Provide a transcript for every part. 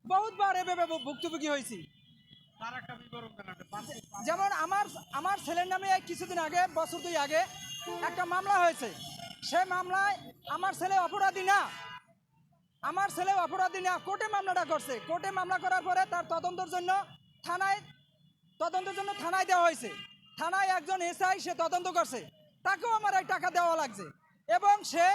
বহুতবার এভাবে ভুক্তভোগী হয়েছি। তার একটা বিবরণ দেন আপনি। যেমন আমার ছেলের নামে এই কিছুদিন আগে, বছর 2 আগে একটা মামলা হয়েছে। সে মামলায় আমার ছেলে অপরাধী না, আমার ছেলে অপরাধী না, কোর্টে মামলাটা করছে। কোর্টে মামলা করার পরে তার তদন্তের জন্য থানায় দেওয়া হয়েছে। থানায় একজন এসআই সে তদন্ত করছে, তাকেও আমার এই টাকা দেওয়া লাগছে। এবং সে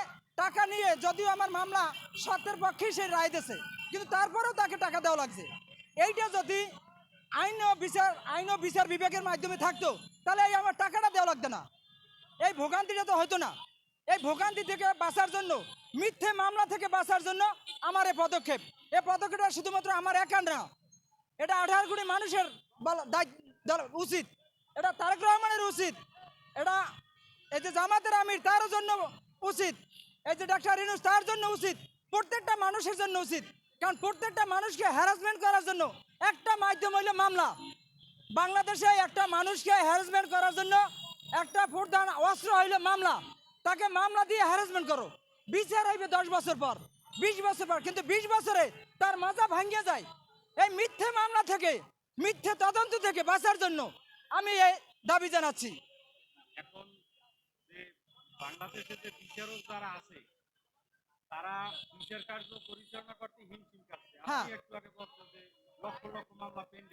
টাকা নিয়ে, যদিও আমার মামলা সত্যের পক্ষেই সে রায় দিয়েছে, কিন্তু তারপরেও তাকে টাকা দেওয়া লাগছে। এইটা যদি আইন ও বিচার বিভাগের মাধ্যমে থাকতো, তাহলে এই আমার টাকাটা দেওয়া লাগতো না, এই ভোগান্তিটা তো হতো না। এই ভোগান্তি থেকে বাঁচার জন্য, মিথ্যে মামলা থেকে বাঁচার জন্য আমার এই পদক্ষেপ। এই পদক্ষেপটা শুধুমাত্র আমার একার না, এটা 18 কোটি মানুষের উচিত, এটা তারেক রহমানের উচিত, এটা এই যে জামাতের আমির তার জন্য উচিত, এই যে ডাক্তার ইউনূস তার জন্য উচিত, প্রত্যেকটা মানুষের জন্য উচিত। কারণ প্রত্যেকটা মানুষকে হ্যারাসমেন্ট করার জন্য একটা মাধ্যম হইল মামলা। বাংলাদেশে একটা মানুষকে হ্যারাসমেন্ট করার জন্য একটা প্রধান অস্ত্র হইল মামলা। তাকে মামলা দিয়ে হ্যারাসমেন্ট করো, বিচার হইবে 10 বছর পর, 20 বছর পর, কিন্তু 20 বছরে তার মাজা ভাঙ্গে যায়। এই মিথ্যে মামলা থেকে, মিথ্যে তদন্ত থেকে বাঁচার জন্য আমি এই দাবি জানাচ্ছি। এখন যে বাংলাদেশে যে বিচারক যারা আছে তারা বিচার কার্য পরিচালনা করতে হিমশিম খাচ্ছে। হ্যাঁ। আপনি একটু আগে বলছেন যে লক্ষ লক্ষ মামলা পেন্ডিং।